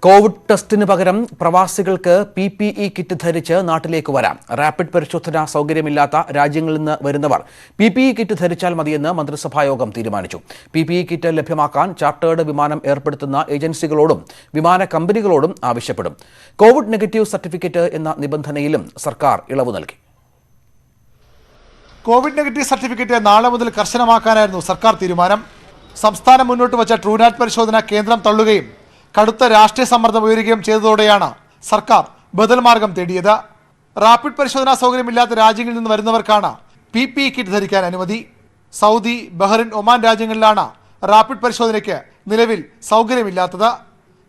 Covid ടെസ്റ്റിന് പകരം പ്രവാസികൾക്ക് PPE കിറ്റ് ധരിച്ച് നാട്ടിലേക്ക് വരാം. റാപ്പിഡ് പരിശോധന സൗകര്യമില്ലാത്ത രാജ്യങ്ങളിൽ നിന്ന് വരുന്നവർ PPE കിറ്റ് ധരിച്ചാൽ മതിയെന്ന് മന്ത്രിസഭായോഗം തീരുമാനിച്ചു. PPE കിറ്റ് ലഭ്യമാക്കാൻ ചാർട്ടേഡ് വിമാനം ഏർപ്പെടുത്തുന്ന ഏജൻസികളോടും വിമാന കമ്പനികളോടും ആവശ്യപ്പെടും. കോവിഡ് നെഗറ്റീവ് സർട്ടിഫിക്കറ്റ് എന്ന നിബന്ധനയിലും സർക്കാർ ഇളവ് നൽകി. കോവിഡ് നെഗറ്റീവ് സർട്ടിഫിക്കറ്റ് നാളെ മുതൽ കർശനമാക്കാനായിരുന്നു സർക്കാർ തീരുമാനം. സംസ്ഥാനം മുന്നോട്ട് വച്ച ട്രൂനാറ്റ് പരിശോധന കേന്ദ്രം തള്ളുകയും കടുത്ത രാഷ്ട്രീയ സമ്മർദ്ദം ഉയരുകയും ചെയ്തതോടെയാണ് സർക്കാർ ബദൽ മാർഗം തേടിയത്. റാപ്പിഡ് പരിശോധനാ സൗകര്യമില്ലാത്ത രാജ്യങ്ങളിൽ നിന്ന് വരുന്നവർക്കാണ് PPE കിറ്റ് ധരിക്കാൻ അനുമതി. സൗദി, ബഹ്റിൻ, ഒമാൻ രാജ്യങ്ങളിലാണ് റാപ്പിഡ് പരിശോധനയ്ക്ക് നിലവിൽ സൗകര്യമില്ലാത്തത്.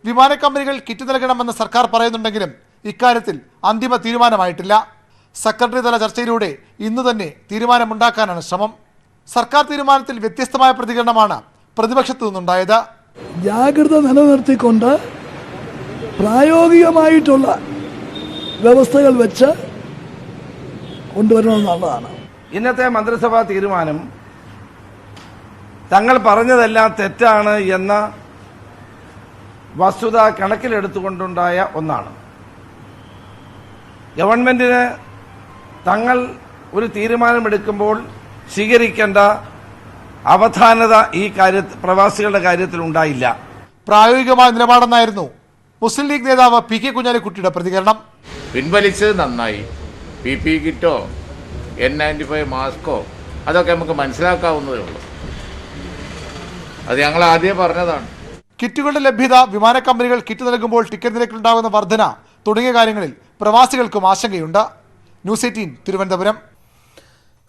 വിമാന കമ്പനികൾ കിറ്റ് നൽകണമെന്ന് സർക്കാർ പറയുന്നുണ്ടെങ്കിലും ഇക്കാര്യത്തിൽ അന്തിമ തീരുമാനമായിട്ടില്ല. സെക്രട്ടറി തല ചർച്ചയിലൂടെ ഇന്ന് തന്നെ തീരുമാനമുണ്ടാക്കാനാണ് ശ്രമം. സർക്കാർ തീരുമാനത്തിൽ വ്യത്യസ്തമായ പ്രതികരണമാണ് പ്രതിപക്ഷത്തു നിന്നുണ്ടായത്. ജാഗ്രത നിലനിർത്തിക്കൊണ്ട് പ്രായോഗികമായിട്ടുള്ള വ്യവസ്ഥകൾ വെച്ച് കൊണ്ടുവരണമെന്നുള്ളതാണ് ഇന്നത്തെ മന്ത്രിസഭാ തീരുമാനം. തങ്ങൾ പറഞ്ഞതെല്ലാം തെറ്റാണ് എന്ന വസ്തുത കണക്കിലെടുത്തുകൊണ്ടുണ്ടായ ഒന്നാണ്. ഗവൺമെന്റിന് തങ്ങൾ ഒരു തീരുമാനമെടുക്കുമ്പോൾ സ്വീകരിക്കേണ്ട അവധാനത ഈ പ്രവാസികളുടെ കാര്യത്തിൽ ഉണ്ടായില്ല. പ്രായോഗികമായ നിലപാടെന്നായിരുന്നു മുസ്ലിം ലീഗ് നേതാവ് PK കുഞ്ഞാലിക്കുട്ടിയുടെ പ്രതികരണം. പിൻവലിച്ചത് നന്നായി. PPE കിറ്റോ N95 മാസ്കോ അതൊക്കെ നമുക്ക് മനസ്സിലാക്കാവുന്നതേ ഉള്ളൂ. അത് ഞങ്ങൾ ആദ്യം പറഞ്ഞതാണ്. കിറ്റുകളുടെ ലഭ്യത, വിമാന കമ്പനികൾ കിറ്റ് നൽകുമ്പോൾ ടിക്കറ്റ് നിരക്കിലുണ്ടാകുന്ന വർധന തുടങ്ങിയ കാര്യങ്ങളിൽ പ്രവാസികൾക്കും ആശങ്കയുണ്ട്. ന്യൂസ് 18 തിരുവനന്തപുരം.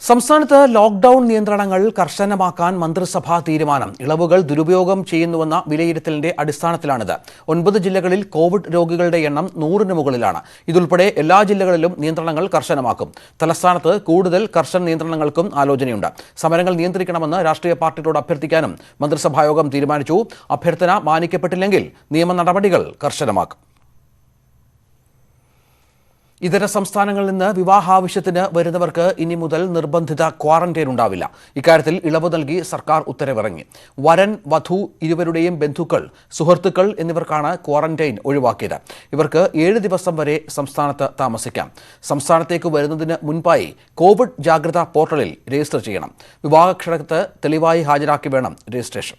സംസ്ഥാനത്ത് ലോക്ഡൌൺ നിയന്ത്രണങ്ങൾ കർശനമാക്കാൻ മന്ത്രിസഭാ തീരുമാനം. ഇളവുകൾ ദുരുപയോഗം ചെയ്യുന്നുവെന്ന വിലയിരുത്തലിന്റെ അടിസ്ഥാനത്തിലാണിത്. 9 ജില്ലകളിൽ കോവിഡ് രോഗികളുടെ എണ്ണം 100-ന് മുകളിലാണ്. ഇതുൾപ്പെടെ എല്ലാ ജില്ലകളിലും നിയന്ത്രണങ്ങൾ കർശനമാക്കും. തലസ്ഥാനത്ത് കൂടുതൽ കർശന നിയന്ത്രണങ്ങൾക്കും ആലോചനയുണ്ട്. സമരങ്ങൾ നിയന്ത്രിക്കണമെന്ന് രാഷ്ട്രീയ പാർട്ടികളോട് അഭ്യർത്ഥിക്കാനും മന്ത്രിസഭായോഗം തീരുമാനിച്ചു. അഭ്യർത്ഥന മാനിക്കപ്പെട്ടില്ലെങ്കിൽ നിയമ നടപടികൾ കർശനമാക്കും. ഇതര സംസ്ഥാനങ്ങളിൽ നിന്ന് വിവാഹാവശ്യത്തിന് വരുന്നവർക്ക് ഇനി മുതൽ നിർബന്ധിത ക്വാറന്റൈൻ ഉണ്ടാവില്ല. ഇക്കാര്യത്തിൽ ഇളവ് നൽകി സർക്കാർ ഉത്തരവിറങ്ങി. വരൻ, വധു ഇരുവരുടെയും ബന്ധുക്കൾ, സുഹൃത്തുക്കൾ എന്നിവർക്കാണ് ക്വാറന്റൈൻ ഒഴിവാക്കിയത്. ഇവർക്ക് 7 ദിവസം വരെ സംസ്ഥാനത്ത് താമസിക്കാം. സംസ്ഥാനത്തേക്ക് വരുന്നതിന് മുൻപായി കോവിഡ് ജാഗ്രതാ പോർട്ടലിൽ രജിസ്റ്റർ ചെയ്യണം. വിവാഹക്ഷണത്ത് തെളിവായി ഹാജരാക്കി വേണം രജിസ്ട്രേഷൻ.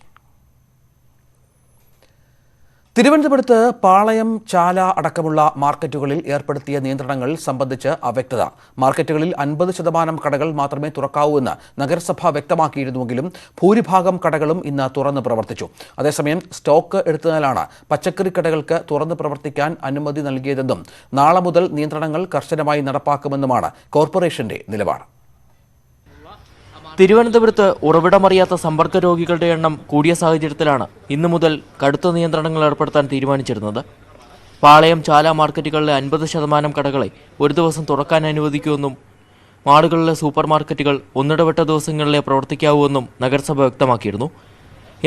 തിരുവനന്തപുരത്ത് പാളയം, ചാല അടക്കമുള്ള മാർക്കറ്റുകളിൽ ഏർപ്പെടുത്തിയ നിയന്ത്രണങ്ങൾ സംബന്ധിച്ച് അവ്യക്തത. മാർക്കറ്റുകളിൽ 50% കടകൾ മാത്രമേ തുറക്കാവൂ എന്ന് നഗരസഭ വ്യക്തമാക്കിയിരുന്നുവെങ്കിലും ഭൂരിഭാഗം കടകളും ഇന്ന് തുറന്ന് പ്രവർത്തിച്ചു. അതേസമയം സ്റ്റോക്ക് എടുത്തതിനാലാണ് പച്ചക്കറി കടകൾക്ക് തുറന്ന് പ്രവർത്തിക്കാൻ അനുമതി നൽകിയതെന്നും നാളെ മുതൽ നിയന്ത്രണങ്ങൾ കർശനമായി നടപ്പാക്കുമെന്നുമാണ് കോർപ്പറേഷന്റെ നിലപാട്. തിരുവനന്തപുരത്ത് ഉറവിടമറിയാത്ത സമ്പർക്ക രോഗികളുടെ എണ്ണം കൂടിയ സാഹചര്യത്തിലാണ് ഇന്നു മുതൽ കടുത്ത നിയന്ത്രണങ്ങൾ ഏർപ്പെടുത്താൻ തീരുമാനിച്ചിരുന്നത്. പാളയം, ചാല മാർക്കറ്റുകളിലെ 50% കടകളെ ഒരു ദിവസം തുറക്കാൻ അനുവദിക്കുമെന്നും മാളുകളിലെ സൂപ്പർ മാർക്കറ്റുകൾ ഒന്നിടവിട്ട ദിവസങ്ങളിലെ പ്രവർത്തിക്കാവൂവെന്നും നഗരസഭ വ്യക്തമാക്കിയിരുന്നു.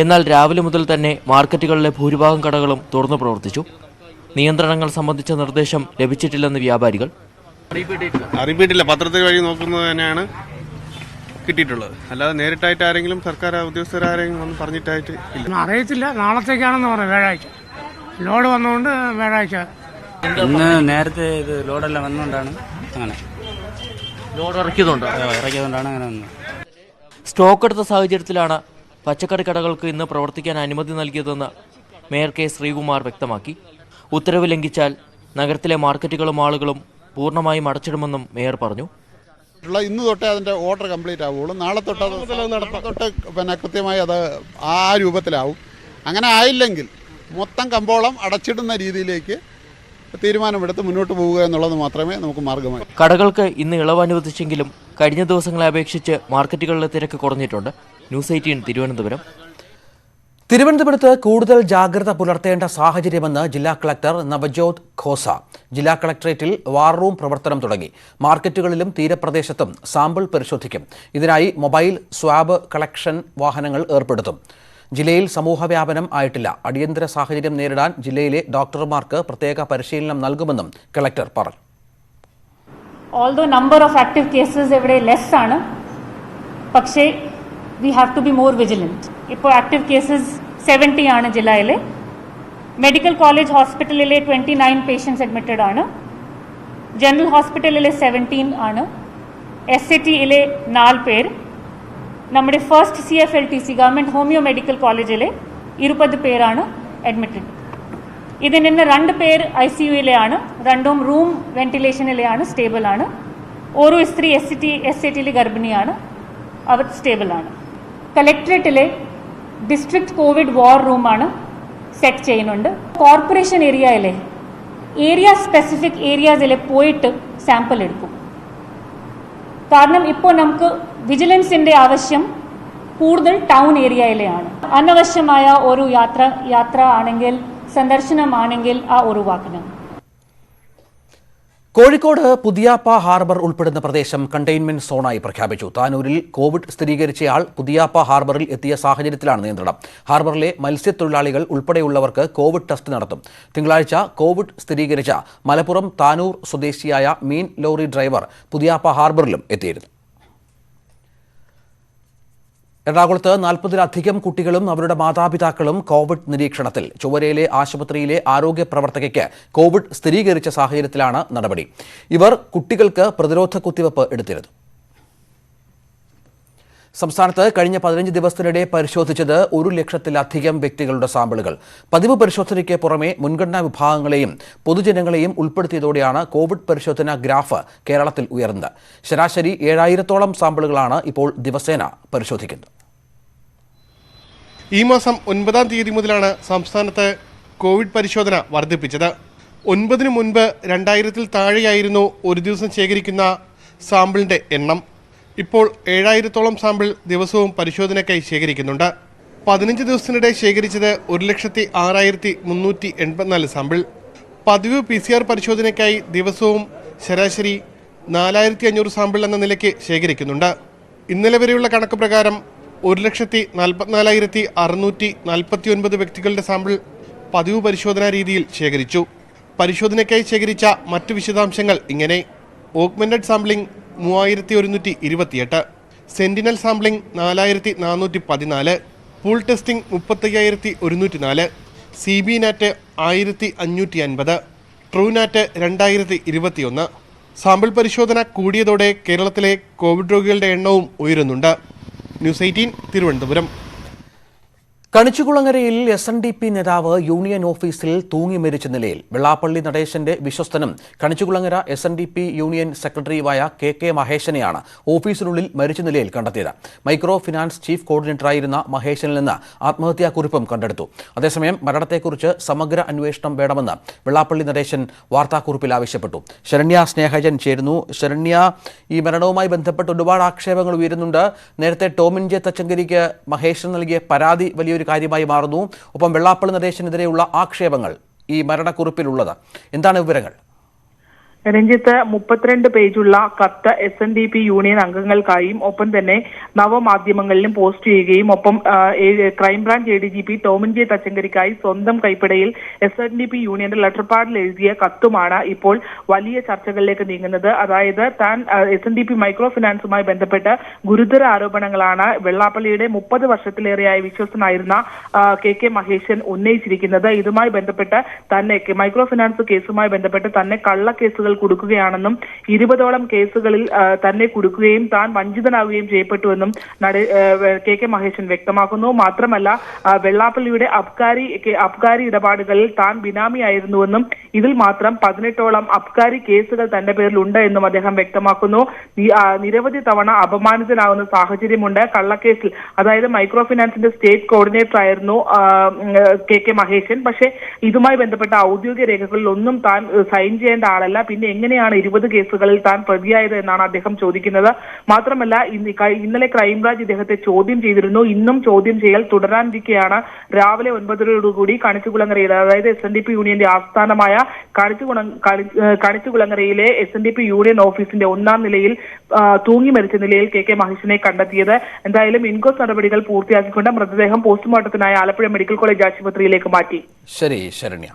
എന്നാൽ രാവിലെ മുതൽ തന്നെ മാർക്കറ്റുകളിലെ ഭൂരിഭാഗം കടകളും തുറന്നു പ്രവർത്തിച്ചു. നിയന്ത്രണങ്ങൾ സംബന്ധിച്ച നിർദ്ദേശം ലഭിച്ചിട്ടില്ലെന്ന് വ്യാപാരികൾ. അറിയിപ്പിട്ടില്ല, പത്രത്തിൽ വഴി നോക്കുന്നത് തന്നെയാണ് കിട്ടിയിട്ടുള്ളത്. അല്ലാതെ നേരിട്ടായിട്ട് ആരെങ്കിലും സർക്കാർ ഉദ്യോഗസ്ഥരാരെങ്കിലും വന്ന് പറഞ്ഞിട്ടായിട്ട് ഇല്ല. അറിയത്തില്ല, നാളത്തേക്കാണെന്ന് പറഞ്ഞു. വ്യാഴാഴ്ച ലോഡ് വന്നുകൊണ്ട് വ്യാഴാഴ്ച. ഇന്ന് നേരത്തെ ഇത് ലോഡെല്ലാം വന്നുകൊണ്ടാണ് അങ്ങനെ ലോഡ് ഇറക്കിയതുകൊണ്ടാണ് അങ്ങനെ വന്നത്. സ്റ്റോക്ക് എടുത്ത സാഹചര്യത്തിലാണ് പച്ചക്കറി കടകൾക്ക് ഇന്ന് പ്രവർത്തിക്കാൻ അനുമതി നൽകിയതെന്ന് മേയർ K. ശ്രീകുമാർ വ്യക്തമാക്കി. ഉത്തരവ് ലംഘിച്ചാൽ നഗരത്തിലെ മാർക്കറ്റുകളും മാളുകളും പൂർണ്ണമായും അടച്ചിടുമെന്നും മേയർ പറഞ്ഞു. ഇന്ന് തൊട്ടേ അതിൻ്റെ ഓർഡർ കംപ്ലീറ്റ് ആവുള്ളൂ. നാളെ തൊട്ട് കൃത്യമായി അത് ആ രൂപത്തിലാവും. അങ്ങനെ ആയില്ലെങ്കിൽ മൊത്തം കമ്പോളം അടച്ചിടുന്ന രീതിയിലേക്ക് തീരുമാനമെടുത്ത് മുന്നോട്ട് പോവുക എന്നുള്ളത് മാത്രമേ നമുക്ക് മാർഗമായി. കടകൾക്ക് ഇന്ന് ഇളവ് അനുവദിച്ചെങ്കിലും കഴിഞ്ഞ ദിവസങ്ങളെ അപേക്ഷിച്ച് മാർക്കറ്റുകളിലെ തിരക്ക് കുറഞ്ഞിട്ടുണ്ട്. ന്യൂസ് 18 തിരുവനന്തപുരം. തിരുവനന്തപുരത്ത് കൂടുതൽ ജാഗ്രത പുലർത്തേണ്ട സാഹചര്യമെന്ന് ജില്ലാ കളക്ടർ നവജോത് ഖോസ. ജില്ലാ കളക്ടറേറ്റിൽ വാർ റൂം പ്രവർത്തനം തുടങ്ങി. മാർക്കറ്റുകളിലും തീരപ്രദേശത്തും സാമ്പിൾ പരിശോധിക്കും. ഇതിനായി മൊബൈൽ സ്വാബ് കളക്ഷൻ വാഹനങ്ങൾ ഏർപ്പെടുത്തും. ജില്ലയിൽ സമൂഹവ്യാപനം ആയിട്ടില്ല. അടിയന്തര സാഹചര്യം നേരിടാൻ ജില്ലയിലെ ഡോക്ടർമാർക്ക് പ്രത്യേക പരിശീലനം നൽകുമെന്നും കളക്ടർ പറഞ്ഞു. Although number of active cases ഇവിടെ ലെസ് ആണ്, പക്ഷേ we have to be more vigilant. ഇപ്പോൾ ആക്റ്റീവ് കേസസ് 70 ആണ് ജില്ലയിലെ. മെഡിക്കൽ കോളേജ് ഹോസ്പിറ്റലിലെ 29 പേഷ്യൻസ് അഡ്മിറ്റഡ് ആണ്. ജനറൽ ഹോസ്പിറ്റലിലെ 17 ആണ്. SATയിലെ 4 പേർ. നമ്മുടെ first CFLTC government homeo medical കോളേജിലെ 20 പേരാണ് അഡ്മിറ്റഡ്. ഇതിൽ നിന്ന് 2 പേർ ICUയിലെയാണ്, 2 റൂം വെന്റിലേഷനിലെയാണ്, സ്റ്റേബിൾ ആണ്. ഓരോ സ്ത്രീ SATയിലെ ഗർഭിണിയാണ്, അവർ സ്റ്റേബിൾ ആണ്. കളക്ടറേറ്റിലെ ഡിസ്ട്രിക്ട് കോവിഡ് വാർ റൂമാണ് സെറ്റ് ചെയ്യുന്നുണ്ട്. കോർപ്പറേഷൻ ഏരിയ സ്പെസിഫിക് ഏരിയാസിൽ പോയിട്ട് സാമ്പിൾ എടുക്കും. കാരണം ഇപ്പോൾ നമുക്ക് വിജിലൻസിൻ്റെ ആവശ്യം കൂടുതൽ ടൗൺ ഏരിയയിലെയാണ്. അനാവശ്യമായ ഒരു യാത്ര ആണെങ്കിൽ, സന്ദർശനമാണെങ്കിൽ ആ ഒഴിവാക്കണം. കോഴിക്കോട് പുതിയാപ്പ ഹാർബർ ഉൾപ്പെടുന്ന പ്രദേശം കണ്ടെയ്ൻമെന്റ് സോണായി പ്രഖ്യാപിച്ചു. താനൂരിൽ കോവിഡ് സ്ഥിരീകരിച്ചയാൾ പുതിയാപ്പ ഹാർബറിൽ എത്തിയ സാഹചര്യത്തിലാണ് നിയന്ത്രണം. ഹാർബറിലെ മത്സ്യത്തൊഴിലാളികൾ ഉൾപ്പെടെയുള്ളവർക്ക് കോവിഡ് ടെസ്റ്റ് നടത്തും. തിങ്കളാഴ്ച കോവിഡ് സ്ഥിരീകരിച്ച മലപ്പുറം താനൂർ സ്വദേശിയായ മീൻ ലോറി ഡ്രൈവർ പുതിയാപ്പ ഹാർബറിലും എത്തിയിരുന്നു. എറണാകുളത്ത് 40-ലധികം കുട്ടികളും അവരുടെ മാതാപിതാക്കളും കോവിഡ് നിരീക്ഷണത്തിൽ. ചൊവ്വരയിലെ ആശുപത്രിയിലെ ആരോഗ്യ പ്രവർത്തകയ്ക്ക് കോവിഡ് സ്ഥിരീകരിച്ച സാഹചര്യത്തിലാണ് നടപടി. ഇവർ കുട്ടികൾക്ക് പ്രതിരോധ കുത്തിവയ്പ് എടുത്തിരുന്നു. സംസ്ഥാനത്ത് കഴിഞ്ഞ 15 ദിവസത്തിനിടെ പരിശോധിച്ചത് 1 ലക്ഷത്തിലധികം വ്യക്തികളുടെ സാമ്പിളുകൾ. പതിവ് പരിശോധനയ്ക്ക് പുറമെ മുൻഗണനാ വിഭാഗങ്ങളെയും പൊതുജനങ്ങളെയും ഉൾപ്പെടുത്തിയതോടെയാണ് കോവിഡ് പരിശോധനാ ഗ്രാഫ് കേരളത്തിൽ ഉയർന്നത്. ശരാശരി 7000-ഓളം സാമ്പിളുകളാണ് ഇപ്പോൾ ദിവസേന പരിശോധിക്കുന്നത്. ഈ മാസം 9-ാം തീയതി മുതലാണ് സംസ്ഥാനത്ത് കോവിഡ് പരിശോധന വർദ്ധിപ്പിച്ചത്. 9-ന് മുൻപ് 2000-ൽ താഴെയായിരുന്നു ഒരു ദിവസം ശേഖരിക്കുന്ന സാമ്പിളിന്റെ എണ്ണം. ഇപ്പോൾ 7000-ഓളം സാമ്പിൾ ദിവസവും പരിശോധനയ്ക്കായി ശേഖരിക്കുന്നുണ്ട്. 15 ദിവസത്തിനിടെ ശേഖരിച്ചത് 1,06,384 സാമ്പിൾ. പതിവ് PCR പരിശോധനയ്ക്കായി ദിവസവും ശരാശരി 4,500 സാമ്പിൾ എന്ന നിലയ്ക്ക് ശേഖരിക്കുന്നുണ്ട്. ഇന്നലെ വരെയുള്ള കണക്ക് പ്രകാരം 1,44,649 വ്യക്തികളുടെ സാമ്പിൾ പതിവ് പരിശോധനാ രീതിയിൽ ശേഖരിച്ചു. പരിശോധനയ്ക്കായി ശേഖരിച്ച മറ്റു വിശദാംശങ്ങൾ ഇങ്ങനെ: augmented sampling 3,128, sentinel sampling 4,414, pool testing 35,104, CB NAT 1,550, true NAT 2,021. Sample പരിശോധന കൂടിയതോടെ കേരളത്തിലെ കോവിഡ് രോഗികളുടെ എണ്ണവും ഉയരുന്നുണ്ട്. ന്യൂസ് 18 തിരുവനന്തപുരം. കണിച്ചുകുളങ്ങരയിൽ SNDP നേതാവ് യൂണിയൻ ഓഫീസിൽ തൂങ്ങി മരിച്ച നിലയിൽ. വെള്ളാപ്പള്ളി നടേശന്റെ വിശ്വസ്തനും കണിച്ചുകുളങ്ങര SNDP യൂണിയൻ സെക്രട്ടറിയുമായ KK മഹേശനെയാണ് ഓഫീസിനുള്ളിൽ മരിച്ച നിലയിൽ കണ്ടെത്തിയത്. മൈക്രോ ഫിനാൻസ് ചീഫ് കോർഡിനേറ്ററായിരുന്ന മഹേശനിൽ നിന്ന് ആത്മഹത്യാക്കുറിപ്പും കണ്ടെടുത്തു. അതേസമയം മരണത്തെക്കുറിച്ച് സമഗ്ര അന്വേഷണം വേണമെന്ന് വെള്ളാപ്പള്ളി നടേശൻ വാർത്താക്കുറിപ്പിൽ ആവശ്യപ്പെട്ടു. ശരണ്യ സ്നേഹജൻ ചേരുന്നു. ശരണ്യ, ഈ മരണവുമായി ബന്ധപ്പെട്ട് ഒരുപാട് ആക്ഷേപങ്ങൾ ഉയരുന്നുണ്ട്. നേരത്തെ ടോമിൻ ജെ തച്ചങ്കരിക്ക് മഹേശൻ നൽകിയ പരാതി വലിയൊരു കാര്യമായി മാറുന്നു. ഒപ്പം വെള്ളാപ്പള്ളി നടേശനെതിരെയുള്ള ആക്ഷേപങ്ങൾ ഈ മരണക്കുറിപ്പിലുള്ളത്. എന്താണ് വിവരങ്ങൾ? രഞ്ജിത്ത്, 32 പേജുള്ള കത്ത് SNDP യൂണിയൻ അംഗങ്ങൾക്കായും ഒപ്പം തന്നെ നവമാധ്യമങ്ങളിലും പോസ്റ്റ് ചെയ്യുകയും ഒപ്പം ക്രൈംബ്രാഞ്ച് ADGP ടോമിൻ ജെ തച്ചങ്കരിക്കായി സ്വന്തം കൈപ്പടയിൽ SNDP യൂണിയന്റെ ലെറ്റർ പാഡിൽ എഴുതിയ കത്തുമാണ് ഇപ്പോൾ വലിയ ചർച്ചകളിലേക്ക് നീങ്ങുന്നത്. അതായത് താൻ SNDP മൈക്രോ ഫിനാൻസുമായി ബന്ധപ്പെട്ട് ഗുരുതര ആരോപണങ്ങളാണ് വെള്ളാപ്പള്ളിയുടെ 30 വർഷത്തിലേറെയായ വിശ്വസ്തനായിരുന്ന KK മഹേശൻ ഉന്നയിച്ചിരിക്കുന്നത്. ഇതുമായി ബന്ധപ്പെട്ട് തന്നെ മൈക്രോ ഫിനാൻസ് കേസുമായി ബന്ധപ്പെട്ട് തന്നെ കള്ളക്കേസുകൾ കൊടുക്കുകയാണെന്നും 20ഓളം കേസുകളിൽ തന്നെ കൊടുക്കുകയും താൻ വഞ്ചിതനാവുകയും ചെയ്യപ്പെട്ടുവെന്നും KK മഹേശൻ വ്യക്തമാക്കുന്നു. മാത്രമല്ല വെള്ളാപ്പള്ളിയുടെ അബ്കാരി ഇടപാടുകളിൽ താൻ ബിനാമിയായിരുന്നുവെന്നും ഇതിൽ മാത്രം 18ഓളം അബ്കാരി കേസുകൾ തന്റെ പേരിലുണ്ട് എന്നും അദ്ദേഹം വ്യക്തമാക്കുന്നു. നിരവധി തവണ അപമാനിതനാവുന്ന സാഹചര്യമുണ്ട്. കള്ളക്കേസിൽ, അതായത് മൈക്രോ ഫിനാൻസിന്റെ സ്റ്റേറ്റ് കോർഡിനേറ്റർ ആയിരുന്നു KK മഹേശൻ. പക്ഷേ ഇതുമായി ബന്ധപ്പെട്ട ഔദ്യോഗിക രേഖകളിൽ ഒന്നും താൻ സൈൻ ചെയ്യേണ്ട ആളല്ല. പിന്നെ എങ്ങനെയാണ് 20 കേസുകളിൽ താൻ പ്രതിയായത് എന്നാണ് അദ്ദേഹം ചോദിക്കുന്നത്. മാത്രമല്ല ഇന്നലെ ക്രൈംബ്രാഞ്ച് ഇദ്ദേഹത്തെ ചോദ്യം ചെയ്തിരുന്നു. ഇന്നും ചോദ്യം ചെയ്യൽ തുടരാനിരിക്കെയാണ് രാവിലെ 9:00 കണിച്ചുകുളങ്ങരയിൽ, അതായത് SNDP യൂണിയന്റെ ആസ്ഥാനമായ കണിച്ചുകുളങ്ങരയിലെ SNDP യൂണിയൻ ഓഫീസിന്റെ 1ാം നിലയിൽ തൂങ്ങി മരിച്ച നിലയിൽ KK മഹേശനെ കണ്ടെത്തിയത്. എന്തായാലും ഇൻക്വസ്റ്റ് നടപടികൾ പൂർത്തിയാക്കിക്കൊണ്ട് മൃതദേഹം പോസ്റ്റ്മോർട്ടത്തിനായി ആലപ്പുഴ മെഡിക്കൽ കോളേജ് ആശുപത്രിയിലേക്ക് മാറ്റി. ശരി ശരണ്യ.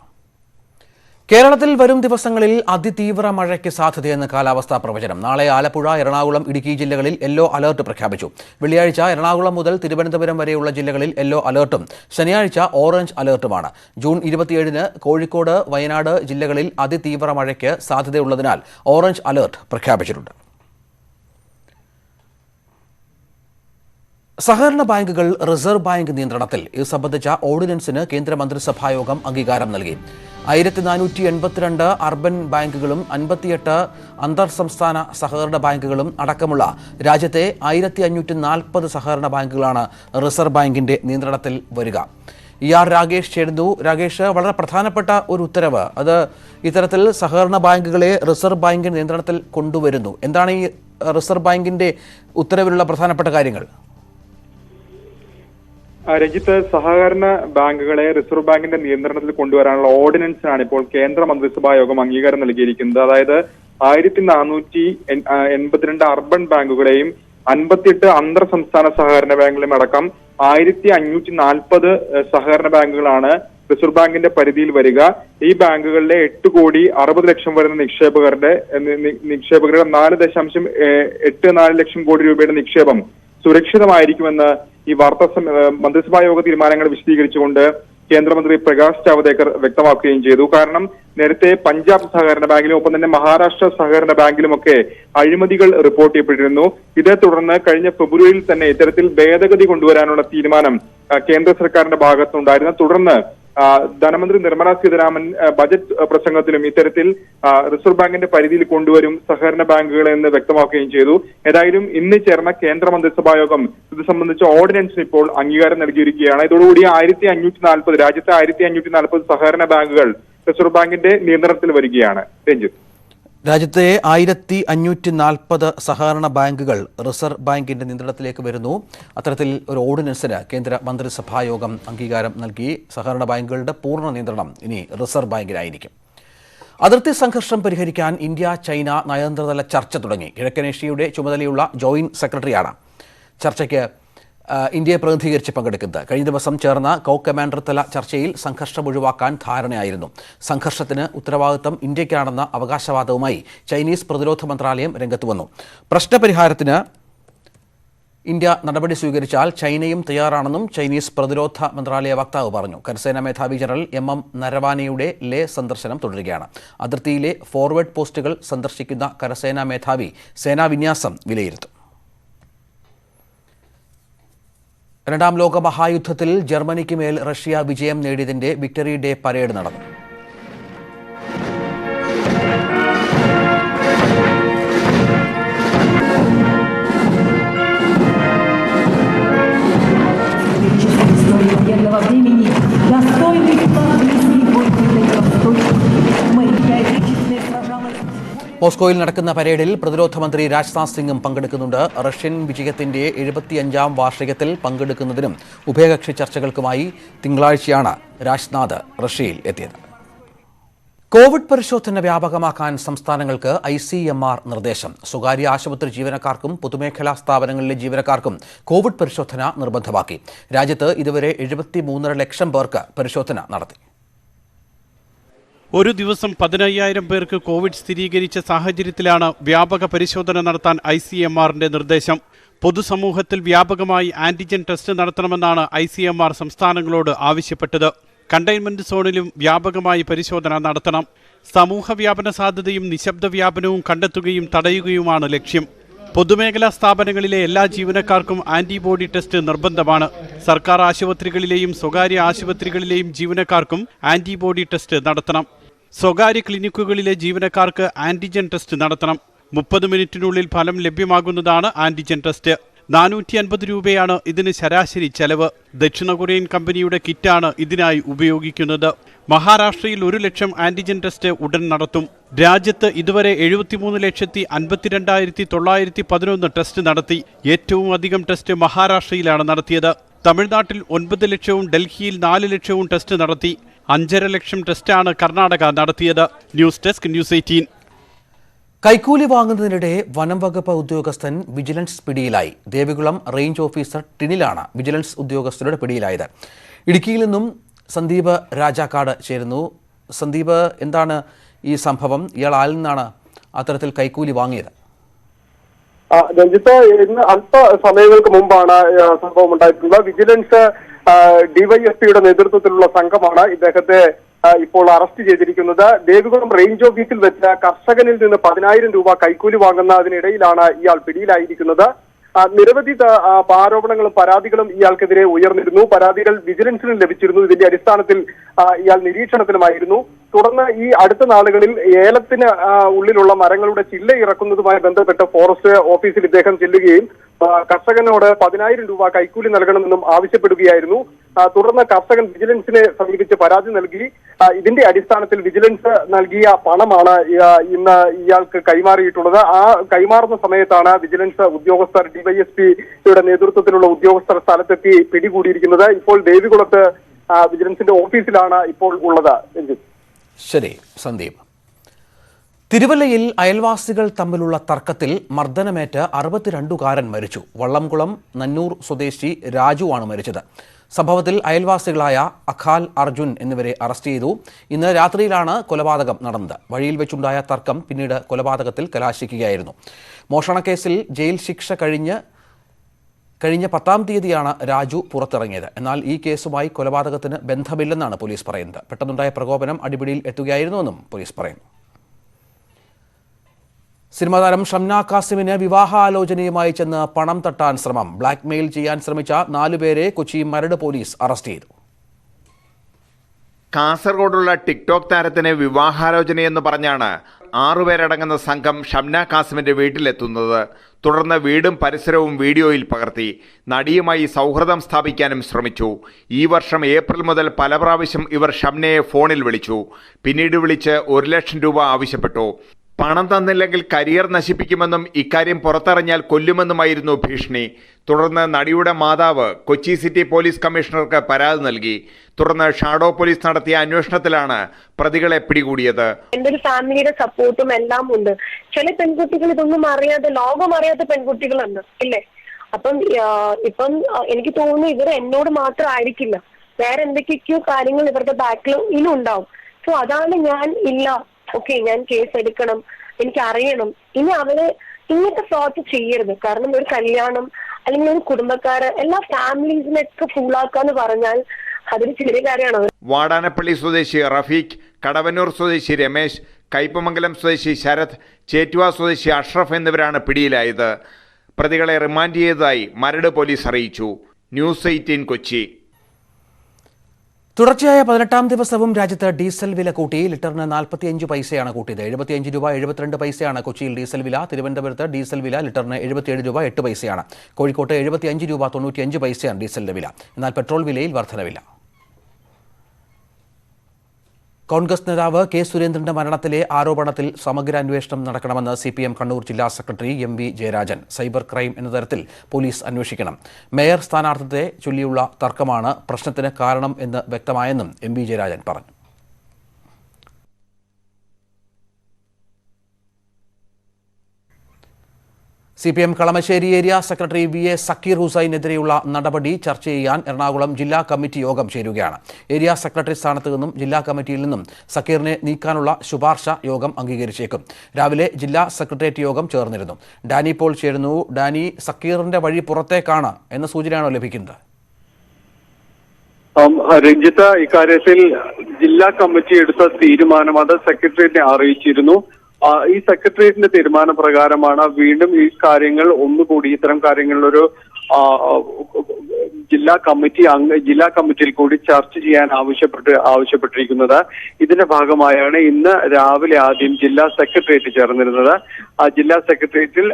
കേരളത്തിൽ വരും ദിവസങ്ങളിൽ അതിതീവ്ര മഴയ്ക്ക് സാധ്യതയെന്ന് കാലാവസ്ഥാ പ്രവചനം. നാളെ ആലപ്പുഴ, എറണാകുളം, ഇടുക്കി ജില്ലകളിൽ യെല്ലോ അലർട്ട് പ്രഖ്യാപിച്ചു. വെള്ളിയാഴ്ച എറണാകുളം മുതൽ തിരുവനന്തപുരം വരെയുള്ള ജില്ലകളിൽ യെല്ലോ അലർട്ടും ശനിയാഴ്ച ഓറഞ്ച് അലർട്ടുമാണ്. ജൂൺ 27-ന് കോഴിക്കോട്, വയനാട് ജില്ലകളിൽ അതിതീവ്ര മഴയ്ക്ക് സാധ്യതയുള്ളതിനാൽ ഓറഞ്ച് അലർട്ട് പ്രഖ്യാപിച്ചിട്ടുണ്ട്. സഹകരണ ബാങ്കുകൾ റിസർവ് ബാങ്ക് നിയന്ത്രണത്തിൽ. ഇത് സംബന്ധിച്ച ഓർഡിനൻസിന് കേന്ദ്ര മന്ത്രിസഭായോഗം അംഗീകാരം നൽകി. 1482 അർബൻ ബാങ്കുകളും 58 അന്തർ സംസ്ഥാന സഹകരണ ബാങ്കുകളും അടക്കമുള്ള രാജ്യത്തെ 1540 സഹകരണ ബാങ്കുകളാണ് റിസർവ് ബാങ്കിന്റെ നിയന്ത്രണത്തിൽ വരിക. രാകേഷ് ചേരുന്നു. രാകേഷ്, വളരെ പ്രധാനപ്പെട്ട ഒരു ഉത്തരവ്, അത് ഇത്തരത്തിൽ സഹകരണ ബാങ്കുകളെ റിസർവ് ബാങ്കിന്റെ നിയന്ത്രണത്തിൽ കൊണ്ടുവരുന്നു. എന്താണ് ഈ റിസർവ് ബാങ്കിന്റെ ഉത്തരവിലുള്ള പ്രധാനപ്പെട്ട കാര്യങ്ങൾ? രഞ്ജിത്ത്, സഹകരണ ബാങ്കുകളെ റിസർവ് ബാങ്കിന്റെ നിയന്ത്രണത്തിൽ കൊണ്ടുവരാനുള്ള ഓർഡിനൻസിനാണ് ഇപ്പോൾ കേന്ദ്ര മന്ത്രിസഭാ യോഗം അംഗീകാരം നൽകിയിരിക്കുന്നത്. അതായത് 1482 അർബൻ ബാങ്കുകളെയും 58 അന്തർ സംസ്ഥാന സഹകരണ ബാങ്കുകളെയും അടക്കം 1540 സഹകരണ ബാങ്കുകളാണ് റിസർവ് ബാങ്കിന്റെ പരിധിയിൽ വരിക. ഈ ബാങ്കുകളിലെ 8,60 ലക്ഷം വരുന്ന നിക്ഷേപകരുടെ 4.84 ലക്ഷം കോടി രൂപയുടെ നിക്ഷേപം സുരക്ഷിതമായിരിക്കുമെന്ന് ഈ മന്ത്രിസഭാ യോഗ തീരുമാനങ്ങൾ വിശദീകരിച്ചുകൊണ്ട് കേന്ദ്രമന്ത്രി പ്രകാശ് ജാവദേക്കർ വ്യക്തമാക്കുകയും ചെയ്തു. കാരണം നേരത്തെ പഞ്ചാബ് സഹകരണ ബാങ്കിലും ഒപ്പം തന്നെ മഹാരാഷ്ട്ര സഹകരണ ബാങ്കിലുമൊക്കെ അഴിമതികൾ റിപ്പോർട്ട് ചെയ്യപ്പെട്ടിരുന്നു. ഇതേ തുടർന്ന് കഴിഞ്ഞ ഫെബ്രുവരിയിൽ തന്നെ ഇത്തരത്തിൽ ഭേദഗതി കൊണ്ടുവരാനുള്ള തീരുമാനം കേന്ദ്ര സർക്കാരിന്റെ ഭാഗത്തുനിന്നുണ്ടായിരുന്നു. തുടർന്ന് ധനമന്ത്രി നിർമ്മല സീതാരാമൻ ബജറ്റ് പ്രസംഗത്തിലും ഇത്തരത്തിൽ റിസർവ് ബാങ്കിന്റെ പരിധിയിൽ കൊണ്ടുവരും സഹകരണ ബാങ്കുകളെ എന്ന് വ്യക്തമാക്കുകയും ചെയ്തു. ഏതായാലും ഇന്ന് ചേർന്ന കേന്ദ്ര മന്ത്രിസഭാ യോഗം ഇത് സംബന്ധിച്ച ഓർഡിനൻസിന് ഇപ്പോൾ അംഗീകാരം നൽകിയിരിക്കുകയാണ്. ഇതോടുകൂടി 1540 രാജ്യത്തെ 1540 സഹകരണ ബാങ്കുകൾ റിസർവ് ബാങ്കിന്റെ നിയന്ത്രണത്തിൽ വരികയാണ്. രഞ്ജിത്ത്, രാജ്യത്തെ 1540 സഹകരണ ബാങ്കുകൾ റിസർവ് ബാങ്കിന്റെ നിയന്ത്രണത്തിലേക്ക് വരുന്നു. അത്തരത്തിൽ ഒരു ഓർഡിനൻസിന് കേന്ദ്ര മന്ത്രിസഭാ യോഗം അംഗീകാരം നൽകി. സഹകരണ ബാങ്കുകളുടെ പൂർണ്ണ നിയന്ത്രണം ഇനി റിസർവ് ബാങ്കിനായിരിക്കും. അതിർത്തി സംഘർഷം പരിഹരിക്കാൻ ഇന്ത്യ ചൈന നയതന്ത്രതല ചർച്ച തുടങ്ങി. കിഴക്കനേഷ്യയുടെ ചുമതലയുള്ള ജോയിന്റ് സെക്രട്ടറിയാണ് ചർച്ചയ്ക്ക് ഇന്ത്യയെ പ്രതിനിധീകരിച്ച് പങ്കെടുക്കുന്നത്. കഴിഞ്ഞ ദിവസം ചേർന്ന കോ കമാൻഡർ തല ചർച്ചയിൽ സംഘർഷം ഒഴിവാക്കാൻ ധാരണയായിരുന്നു. സംഘർഷത്തിന് ഉത്തരവാദിത്തം ഇന്ത്യയ്ക്കാണെന്ന അവകാശവാദവുമായി ചൈനീസ് പ്രതിരോധ മന്ത്രാലയം രംഗത്ത് വന്നു. പ്രശ്നപരിഹാരത്തിന് ഇന്ത്യ നടപടി സ്വീകരിച്ചാൽ ചൈനയും തയ്യാറാണെന്നും ചൈനീസ് പ്രതിരോധ മന്ത്രാലയ വക്താവ് പറഞ്ഞു. കരസേനാ മേധാവി ജനറൽ MM നരവാനെയുടെ ലേ സന്ദർശനം തുടരുകയാണ്. അതിർത്തിയിലെ ഫോർവേഡ് പോസ്റ്റുകൾ സന്ദർശിക്കുന്ന കരസേനാ മേധാവി സേനാവിന്യാസം വിലയിരുത്തും. രണ്ടാം ലോക മഹായുദ്ധത്തിൽ ജർമ്മനിക്ക് മേൽ റഷ്യ വിജയം നേടിയതിന്റെ വിക്ടറി ഡേ പരേഡ് നടന്നു. മോസ്കോയിൽ നടക്കുന്ന പരേഡിൽ പ്രതിരോധ മന്ത്രി രാജ്നാഥ് സിംഗും പങ്കെടുക്കുന്നുണ്ട്. റഷ്യൻ വിജയത്തിന്റെ 75-ാം വാർഷികത്തിൽ പങ്കെടുക്കുന്നതിനും ഉഭയകക്ഷി ചർച്ചകൾക്കുമായി തിങ്കളാഴ്ചയാണ് രാജ്നാഥ് റഷ്യയിൽ എത്തിയത്. കോവിഡ് പരിശോധന വ്യാപകമാക്കാൻ സംസ്ഥാനങ്ങൾക്ക് ICMR നിർദ്ദേശം. സ്വകാര്യ ആശുപത്രി ജീവനക്കാർക്കും പൊതുമേഖലാ സ്ഥാപനങ്ങളിലെ ജീവനക്കാർക്കും കോവിഡ് പരിശോധന നിർബന്ധമാക്കി. രാജ്യത്ത് ഇതുവരെ 73.5 ലക്ഷം പേർക്ക് പരിശോധന നടത്തി. ഒരു ദിവസം 15,000 പേർക്ക് കോവിഡ് സ്ഥിരീകരിച്ച സാഹചര്യത്തിലാണ് വ്യാപക പരിശോധന നടത്താൻ ICMRന്റെ നിർദ്ദേശം. പൊതുസമൂഹത്തിൽ വ്യാപകമായി ആന്റിജൻ ടെസ്റ്റ് നടത്തണമെന്നാണ് ICMR സംസ്ഥാനങ്ങളോട് ആവശ്യപ്പെട്ടത്. കണ്ടെയ്ൻമെന്റ് സോണിലും വ്യാപകമായി പരിശോധന നടത്തണം. സമൂഹ വ്യാപന സാധ്യതയും നിശബ്ദ വ്യാപനവും കണ്ടെത്തുകയും തടയുകയുമാണ് ലക്ഷ്യം. പൊതുമേഖലാ സ്ഥാപനങ്ങളിലെ എല്ലാ ജീവനക്കാർക്കും ആന്റിബോഡി ടെസ്റ്റ് നിർബന്ധമാണ്. സർക്കാർ ആശുപത്രികളിലെയും സ്വകാര്യ ആശുപത്രികളിലെയും ജീവനക്കാർക്കും ആന്റിബോഡി ടെസ്റ്റ് നടത്തണം. സ്വകാര്യ ക്ലിനിക്കുകളിലെ ജീവനക്കാർക്ക് ആന്റിജൻ ടെസ്റ്റ് നടത്തണം. 30 മിനിറ്റിനുള്ളിൽ ഫലം ലഭ്യമാകുന്നതാണ് ആന്റിജൻ ടെസ്റ്റ്. 450 രൂപയാണ് ഇതിന് ശരാശരി ചെലവ്. ദക്ഷിണ കൊറിയൻ കമ്പനിയുടെ കിറ്റാണ് ഇതിനായി ഉപയോഗിക്കുന്നത്. മഹാരാഷ്ട്രയിൽ 1 ലക്ഷം ആന്റിജൻ ടെസ്റ്റ് ഉടൻ നടത്തും. രാജ്യത്ത് ഇതുവരെ 73,52,911 ടെസ്റ്റ് നടത്തി. ഏറ്റവും അധികം ടെസ്റ്റ് മഹാരാഷ്ട്രയിലാണ് നടത്തിയത്. തമിഴ്നാട്ടിൽ 9 ലക്ഷവും ഡൽഹിയിൽ 4 ലക്ഷവും ടെസ്റ്റ് നടത്തി. 5.5 ലക്ഷം ടെസ്റ്റാണ് കർണാടക നടത്തിയത്. News desk news 18. കൈക്കൂലി വാങ്ങുന്നതിനിടെ വനം വകുപ്പ് ഉദ്യോഗസ്ഥൻ വിജിലൻസ് പിടിയിലായി. ദേവികുളം റേഞ്ച് ഓഫീസർ ടിനിലാണ് വിജിലൻസ് ഉദ്യോഗസ്ഥരുടെ പിടിയിലായത്. ഇടുക്കിയിൽ നിന്നും സന്ദീപ് രാജാക്കാട് ചേരുന്നു. സന്ദീപ്, എന്താണ് ഈ സംഭവം? ഇയാൾ ആരിൽ നിന്നാണ് അത്തരത്തിൽ കൈക്കൂലി വാങ്ങിയത്? രഞ്ജിത്ത്, ഇന്ന് അല്പസമയങ്ങൾക്ക് മുമ്പാണ് സംഭവം ഉണ്ടായിട്ടുള്ളത്. വിജിലൻസ് ഡിവൈഎസ്പിയുടെ നേതൃത്വത്തിലുള്ള സംഘമാണ് ഇദ്ദേഹത്തെ ഇപ്പോൾ അറസ്റ്റ് ചെയ്തിരിക്കുന്നത്. ദേവികുളം റേഞ്ച് ഓഫീസിൽ വെച്ച് കർഷകനിൽ നിന്ന് 10,000 രൂപ കൈക്കൂലി വാങ്ങുന്നതിനിടയിലാണ് ഇയാൾ പിടിയിലായിരിക്കുന്നത്. നിരവധി ആരോപണങ്ങളും പരാതികളും ഇയാൾക്കെതിരെ ഉയർന്നിരുന്നു. പരാതികൾ വിജിലൻസിന് ലഭിച്ചിരുന്നു. ഇതിന്റെ അടിസ്ഥാനത്തിൽ ഇയാൾ നിരീക്ഷണത്തിലുമായിരുന്നു. തുടർന്ന് ഈ അടുത്ത നാളുകളിൽ ഏലത്തിന് ഉള്ളിലുള്ള മരങ്ങളുടെ ചില്ല ഇറക്കുന്നതുമായി ബന്ധപ്പെട്ട് ഫോറസ്റ്റ് ഓഫീസിൽ ഇദ്ദേഹം ചെല്ലുകയും കർഷകനോട് 10,000 രൂപ കൈക്കൂലി നൽകണമെന്നും ആവശ്യപ്പെടുകയായിരുന്നു. തുടർന്ന് കർഷകൻ വിജിലൻസിനെ സമീപിച്ച് പരാതി നൽകി. ഇതിന്റെ അടിസ്ഥാനത്തിൽ വിജിലൻസ് നൽകിയ പണമാണ് ഇന്ന് ഇയാൾക്ക് കൈമാറിയിട്ടുള്ളത്. ആ കൈമാറുന്ന സമയത്താണ് വിജിലൻസ് ഉദ്യോഗസ്ഥർ, ഡിവൈഎസ്പിയുടെ നേതൃത്വത്തിലുള്ള ഉദ്യോഗസ്ഥർ സ്ഥലത്തെത്തി പിടികൂടിയിരിക്കുന്നത്. ഇപ്പോൾ ദേവികുളത്ത് വിജിലൻസിന്റെ ഓഫീസിലാണ് ഇപ്പോൾ ഉള്ളത്. ശരി സന്ദീപ്. തിരുവല്ലയിൽ അയൽവാസികൾ തമ്മിലുള്ള തർക്കത്തിൽ മർദ്ദനമേറ്റ് 62കാരൻ മരിച്ചു. വള്ളംകുളം നന്നൂർ സ്വദേശി രാജുവാണ് മരിച്ചത്. സംഭവത്തിൽ അയൽവാസികളായ അഖാൽ, അർജുൻ എന്നിവരെ അറസ്റ്റ് ചെയ്തു. ഇന്ന് രാത്രിയിലാണ് കൊലപാതകം നടന്നത്. വഴിയിൽ വെച്ചുണ്ടായ തർക്കം പിന്നീട് കൊലപാതകത്തിൽ കലാശിക്കുകയായിരുന്നു. മോഷണക്കേസിൽ ജയിൽ ശിക്ഷ കഴിഞ്ഞ 10-ാം തീയതിയാണ് രാജു പുറത്തിറങ്ങിയത്. എന്നാൽ ഈ കേസുമായി കൊലപാതകത്തിന് ബന്ധമില്ലെന്നാണ് പോലീസ് പറയുന്നത്. പെട്ടെന്നുണ്ടായ പ്രകോപനം അടിപിടിയിൽ എത്തുകയായിരുന്നുവെന്നും പോലീസ് പറയുന്നു. സിനിമാ താരം ഷംന കാസിമിന് വിവാഹാലോചനയുമായി ചെന്ന് പണം തട്ടാൻ ശ്രമം. ബ്ലാക്ക്മെയിൽ ചെയ്യാൻ ശ്രമിച്ച 4 പേരെ കൊച്ചി മരട് പോലീസ് അറസ്റ്റ് ചെയ്തു. കാസർഗോഡുള്ള ടിക്ടോക്ക് താരത്തിന് വിവാഹാലോചനയെന്ന് പറഞ്ഞാണ് 6 പേരടങ്ങുന്ന സംഘം ഷംന കാസിമിന്റെ വീട്ടിലെത്തുന്നത്. തുടർന്ന് വീടും പരിസരവും വീഡിയോയിൽ പകർത്തി. നടിയുമായി സൗഹൃദം സ്ഥാപിക്കാനും ശ്രമിച്ചു. ഈ വർഷം ഏപ്രിൽ മുതൽ പല പ്രാവശ്യം ഇവർ ഷംനയെ ഫോണിൽ വിളിച്ചു. പിന്നീട് വിളിച്ച് 1 ലക്ഷം രൂപ ആവശ്യപ്പെട്ടു. പണം തന്നില്ലെങ്കിൽ കരിയർ നശിപ്പിക്കുമെന്നും ഇക്കാര്യം പുറത്തറിഞ്ഞാൽ കൊല്ലുമെന്നുമായിരുന്നു ഭീഷണി. തുടർന്ന് നടിയുടെ മാതാവ് കൊച്ചി സിറ്റി പോലീസ് കമ്മീഷണർക്ക് പരാതി നൽകി. തുടർന്ന് ഷാഡോ പോലീസ് നടത്തിയ അന്വേഷണത്തിലാണ് പ്രതികളെ പിടികൂടിയത്. എന്റെ ഒരു ഫാമിലിയുടെ സപ്പോർട്ടും എല്ലാം ഉണ്ട്. ചില പെൺകുട്ടികൾ ഇതൊന്നും അറിയാതെ, ലോകം അറിയാത്ത പെൺകുട്ടികളുണ്ട് ഇല്ലേ? അപ്പം എനിക്ക് തോന്നുന്നു ഇവർ എന്നോട് മാത്രം ആയിരിക്കില്ല, വേറെ എന്തൊക്കെയൊക്കെയോ കാര്യങ്ങൾ ഇവരുടെ ബാക്കിൽ ഇനി ഉണ്ടാവും. സോ അതാണ് ഞാൻ ഓക്കെ, ഞാൻ കേസ് എടുക്കണം, എനിക്ക് അറിയണം. ഇനി അവര് ഇങ്ങനത്തെ ഫ്രോഡ് ചെയ്യരുത്. കാരണം ഒരു കല്യാണം അല്ലെങ്കിൽ ഒരു കുടുംബക്കാര് എല്ലാ ഫാമിലീസിനൊക്കെ ഫുള്ളാക്കാന്ന് പറഞ്ഞാൽ അതൊരു ചെറിയ കാര്യമാണ്. വാടാനപ്പള്ളി സ്വദേശി റഫീഖ്, കടവന്നൂർ സ്വദേശി രമേശ്, കയ്പമംഗലം സ്വദേശി ശരത്, ചേറ്റുവ സ്വദേശി അഷ്റഫ് എന്നിവരാണ് പിടിയിലായത്. പ്രതികളെ റിമാൻഡ് ചെയ്തതായി മരട് പോലീസ് അറിയിച്ചു. ന്യൂസ് 18 കൊച്ചി. തുടർച്ചയായ 18-ാം ദിവസവും രാജ്യത്ത് ഡീസൽ വില കൂട്ടി. ലിറ്ററിന് 45 പൈസയാണ് കൂട്ടിയത്. 75 രൂപ 72 പൈസയാണ് കൊച്ചിയിൽ ഡീസൽ വില. തിരുവനന്തപുരത്ത് ഡീസൽ വില ലിറ്ററിന് 77 രൂപ 8 പൈസയാണ്. കോഴിക്കോട്ട് 75 രൂപ 95 പൈസയാണ് ഡീസലിന്റെ വില. എന്നാൽ പെട്രോൾ വിലയിൽ വർധനവില്ല. കോൺഗ്രസ് നേതാവ് കെ സുരേന്ദ്രന്റെ മരണത്തിലെ ആരോപണത്തിൽ സമഗ്ര അന്വേഷണം നടക്കണമെന്ന് CPM കണ്ണൂർ ജില്ലാ secretary MV Jayarajan. Cyber crime എന്ന തരത്തിൽ പോലീസ് അന്വേഷിക്കണം. മേയർ സ്ഥാനാർത്ഥിത്തെ ചൊല്ലിയുള്ള തർക്കമാണ് പ്രശ്നത്തിന് കാരണം എന്ന് വ്യക്തമായെന്നും MV ജയരാജൻ പറഞ്ഞു. CPM Kalamassery area secretary VA Sakeer ഹുസൈനെതിരെയുള്ള നടപടി ചർച്ച ചെയ്യാൻ എറണാകുളം ജില്ലാ കമ്മിറ്റി യോഗം ചേരുകയാണ്. ഏരിയ സെക്രട്ടറി സ്ഥാനത്ത് നിന്നും ജില്ലാ കമ്മിറ്റിയിൽ നിന്നും സക്കീറിനെ നീക്കാനുള്ള ശുപാർശ യോഗം അംഗീകരിച്ചേക്കും. രാവിലെ ജില്ലാ സെക്രട്ടേറിയറ്റ് യോഗം ചേർന്നിരുന്നു. ഡാനി പോൾ ചേരുന്നു. ഡാനി, സക്കീറിന്റെ വഴി പുറത്തേക്കാണ് എന്ന സൂചനയാണോ ലഭിക്കുന്നത്? രഞ്ജിത്ത്, ഇക്കാര്യത്തിൽ ജില്ലാ കമ്മിറ്റി എടുത്ത തീരുമാനം അത് സെക്രട്ടേറിയറ്റിനെ അറിയിച്ചിരുന്നു. ഈ സെക്രട്ടേറിയറ്റിന്റെ തീരുമാനപ്രകാരമാണ് വീണ്ടും ഈ കാര്യങ്ങൾ ഒന്നുകൂടി ഇത്തരം കാര്യങ്ങളിലൊരു ജില്ലാ കമ്മിറ്റിയിൽ കൂടി ചർച്ച ചെയ്യാൻ ആവശ്യപ്പെട്ടിരിക്കുന്നത്. ഇതിന്റെ ഭാഗമായാണ് ഇന്ന് രാവിലെ ആദ്യം ജില്ലാ സെക്രട്ടേറിയറ്റ് ചേർന്നിരുന്നത്. ജില്ലാ സെക്രട്ടേറിയറ്റിൽ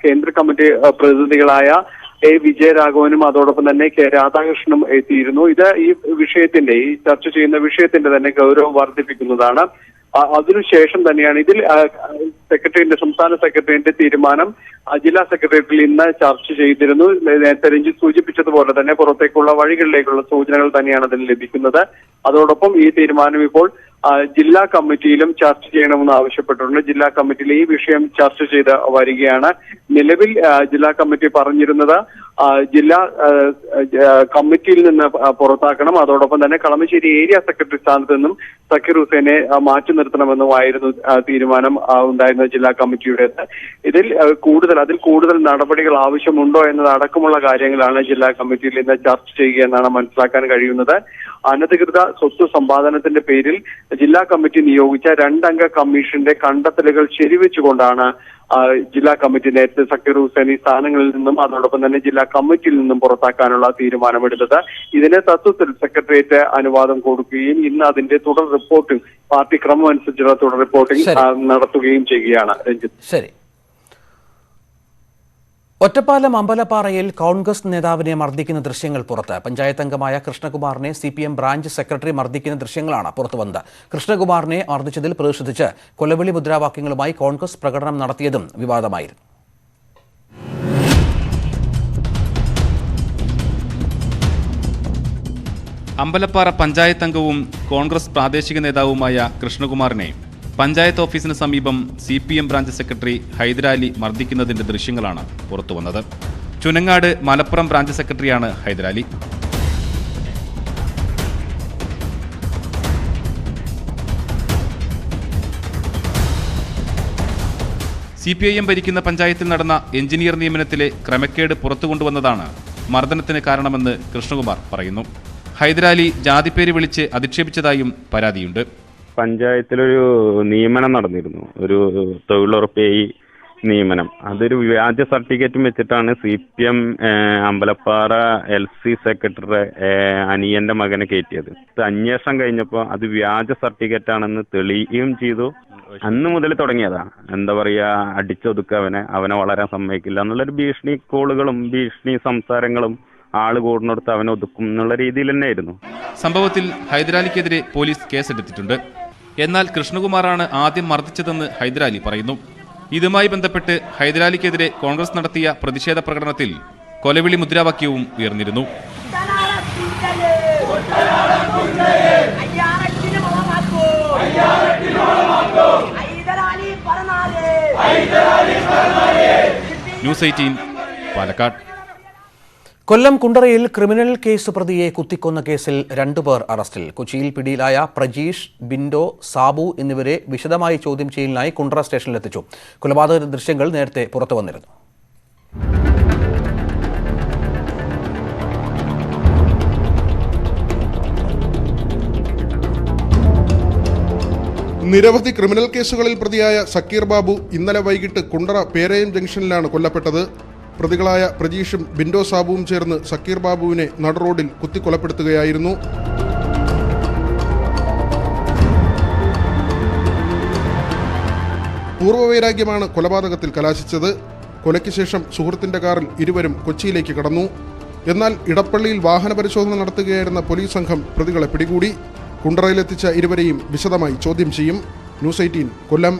കേന്ദ്ര കമ്മിറ്റി പ്രതിനിധികളായ A. വിജയരാഘവനും അതോടൊപ്പം തന്നെ K. രാധാകൃഷ്ണനും എത്തിയിരുന്നു. ഇത് ഈ ചർച്ച ചെയ്യുന്ന വിഷയത്തിന്റെ തന്നെ ഗൗരവം വർദ്ധിപ്പിക്കുന്നതാണ്. അതിനുശേഷം തന്നെയാണ് ഇതിൽ സംസ്ഥാന സെക്രട്ടേറിയറ്റിന്റെ തീരുമാനം ജില്ലാ സെക്രട്ടേറിയറ്റിൽ ഇന്ന് ചർച്ച ചെയ്തിരുന്നു. നേരത്തെ രഞ്ജിത്ത് സൂചിപ്പിച്ചതുപോലെ തന്നെ പുറത്തേക്കുള്ള വഴികളിലേക്കുള്ള സൂചനകൾ തന്നെയാണ് അതിൽ ലഭിക്കുന്നത്. അതോടൊപ്പം ഈ തീരുമാനം ഇപ്പോൾ ജില്ലാ കമ്മിറ്റിയിലും ചർച്ച ചെയ്യണമെന്ന് ആവശ്യപ്പെട്ടിട്ടുണ്ട്. ജില്ലാ കമ്മിറ്റിയിൽ ഈ വിഷയം ചർച്ച ചെയ്ത് വരികയാണ്. നിലവിൽ ജില്ലാ കമ്മിറ്റി പറഞ്ഞിരുന്നത് ജില്ലാ കമ്മിറ്റിയിൽ നിന്ന് പുറത്താക്കണം. അതോടൊപ്പം തന്നെ കളമശ്ശേരി ഏരിയ സെക്രട്ടറി സ്ഥാനത്ത് നിന്നും സക്കീർ ഹുസൈനെ മാറ്റി നിർത്തണമെന്നുമായിരുന്നു തീരുമാനം ഉണ്ടായിരുന്നത് ജില്ലാ കമ്മിറ്റിയുടേത്. അതിൽ കൂടുതൽ നടപടികൾ ആവശ്യമുണ്ടോ എന്നതടക്കമുള്ള കാര്യങ്ങളാണ് ജില്ലാ കമ്മിറ്റിയിൽ ഇന്ന് ചർച്ച ചെയ്യുകയെന്നാണ് മനസ്സിലാക്കാൻ കഴിയുന്നത്. അനധികൃത സ്വത്ത് സമ്പാദനത്തിന്റെ പേരിൽ ജില്ലാ കമ്മിറ്റി നിയോഗിച്ച 2 അംഗ കമ്മീഷന്റെ കണ്ടെത്തലുകൾ ശരിവെച്ചുകൊണ്ടാണ് ജില്ലാ കമ്മിറ്റി നേരത്തെ സക്കീർ ഹുസൈൻ ഈ സ്ഥാനങ്ങളിൽ നിന്നും അതോടൊപ്പം തന്നെ ജില്ലാ കമ്മിറ്റിയിൽ നിന്നും പുറത്താക്കാനുള്ള തീരുമാനമെടുത്തത്. ഇതിന് തത്വത്തിൽ സെക്രട്ടേറിയറ്റ് അനുവാദം കൊടുക്കുകയും ഇന്ന് അതിന്റെ തുടർ റിപ്പോർട്ടിംഗ് പാർട്ടി ക്രമം അനുസരിച്ചുള്ള തുടർ റിപ്പോർട്ടിംഗ് നടത്തുകയും ചെയ്യുകയാണ്. രഞ്ജിത്ത്, ശരി. ഒറ്റപ്പാലം അമ്പലപ്പാറയിൽ കോൺഗ്രസ് നേതാവിനെ മർദ്ദിക്കുന്ന ദൃശ്യങ്ങൾ പുറത്ത്. പഞ്ചായത്ത് അംഗമായ കൃഷ്ണകുമാറിനെ CPM ബ്രാഞ്ച് സെക്രട്ടറി മർദ്ദിക്കുന്ന ദൃശ്യങ്ങളാണ് പുറത്തുവന്നത്. കൃഷ്ണകുമാറിനെ മർദ്ദിച്ചതിൽ പ്രതിഷേധിച്ച് കൊലവിളി മുദ്രാവാക്യങ്ങളുമായി കോൺഗ്രസ് പ്രകടനം നടത്തിയതും വിവാദമായിരുന്നു. അമ്പലപ്പാറ പഞ്ചായത്ത് അംഗവും കോൺഗ്രസ് പ്രാദേശിക നേതാവുമായ കൃഷ്ണകുമാറിനെ പഞ്ചായത്ത് ഓഫീസിന് സമീപം CPM ബ്രാഞ്ച് സെക്രട്ടറി ഹൈദരാലി മർദ്ദിക്കുന്നതിന്റെ ദൃശ്യങ്ങളാണ് പുറത്തുവന്നത്. ചുനങ്ങാട് മലപ്പുറം ബ്രാഞ്ച് സെക്രട്ടറിയാണ് ഹൈദരാലി. CPIM ഭരിക്കുന്ന പഞ്ചായത്തിൽ നടന്ന എഞ്ചിനീയർ നിയമനത്തിലെ ക്രമക്കേട് പുറത്തുകൊണ്ടുവന്നതാണ് മർദ്ദനത്തിന് കാരണമെന്ന് കൃഷ്ണകുമാർ പറയുന്നു. ഹൈദരാലി ജാതിപ്പേര് വിളിച്ച് അധിക്ഷേപിച്ചതായും പരാതിയുണ്ട്. പഞ്ചായത്തിലൊരു നിയമനം നടന്നിരുന്നു, ഒരു തൊഴിലുറപ്പ് നിയമനം. അതൊരു വ്യാജ സർട്ടിഫിക്കറ്റും വെച്ചിട്ടാണ് CPM അമ്പലപ്പാറ LC സെക്രട്ടറി അനിയന്റെ മകനെ കയറ്റിയത്. അന്വേഷണം കഴിഞ്ഞപ്പോൾ അത് വ്യാജ സർട്ടിഫിക്കറ്റ് ആണെന്ന് തെളിയുകയും ചെയ്തു. അന്ന് മുതൽ തുടങ്ങിയതാ, എന്താ പറയാ, അടിച്ചൊതുക്കുക, അവനെ വളരാൻ സമ്മതിക്കില്ല എന്നുള്ളൊരു ഭീഷണി കോളുകളും ഭീഷണി സംസാരങ്ങളും ആള് കൂടുന്നിടത്ത് അവനെ ഒതുക്കും എന്നുള്ള രീതിയിൽ തന്നെയായിരുന്നു. സംഭവത്തിൽ ഹൈദരാലിക്കെതിരെ പോലീസ് കേസെടുത്തിട്ടുണ്ട്. എന്നാൽ കൃഷ്ണകുമാറാണ് ആദ്യം മർദ്ദിച്ചതെന്ന് ഹൈദരാലി പറയുന്നു. ഇതുമായി ബന്ധപ്പെട്ട് ഹൈദരാലിക്കെതിരെ കോൺഗ്രസ് നടത്തിയ പ്രതിഷേധ പ്രകടനത്തിൽ കൊലവിളി മുദ്രാവാക്യവും ഉയർന്നിരുന്നു. ന്യൂസ് 18 പാലക്കാട്. കൊല്ലം കുണ്ടറയിൽ ക്രിമിനൽ കേസ് പ്രതിയെ കുത്തിക്കൊന്ന കേസിൽ 2 പേർ അറസ്റ്റിൽ. കൊച്ചിയിൽ പിടിയിലായ പ്രജീഷ്, ബിൻഡോ, സാബു എന്നിവരെ വിശദമായി ചോദ്യം ചെയ്യലിനായി കുണ്ടറ സ്റ്റേഷനിലെത്തിച്ചു. കൊലപാതക ദൃശ്യങ്ങൾ നേരത്തെ പുറത്തു വന്നിരുന്നു. നിരവധി ക്രിമിനൽ കേസുകളിൽ പ്രതിയായ സക്കീർ ബാബു ഇന്നലെ വൈകിട്ട് കുണ്ടറ പേരയം ജംഗ്ഷനിലാണ് കൊല്ലപ്പെട്ടത്. പ്രതികളായ പ്രജീഷും ബിൻഡോ സാബുവും ചേർന്ന് സക്കീർ ബാബുവിനെ നടുറോഡിൽ കുത്തിക്കൊലപ്പെടുത്തുകയായിരുന്നു. പൂർവ്വവൈരാഗ്യമാണ് കൊലപാതകത്തിൽ കലാശിച്ചത്. കൊലയ്ക്ക് ശേഷം സുഹൃത്തിന്റെ കാറിൽ ഇരുവരും കൊച്ചിയിലേക്ക് കടന്നു. എന്നാൽ ഇടപ്പള്ളിയിൽ വാഹന പരിശോധന നടത്തുകയായിരുന്ന പോലീസ് സംഘം പ്രതികളെ പിടികൂടി. കുണ്ടറയിലെത്തിച്ച ഇരുവരെയും വിശദമായി ചോദ്യം ചെയ്യും. ന്യൂസ് 18 കൊല്ലം.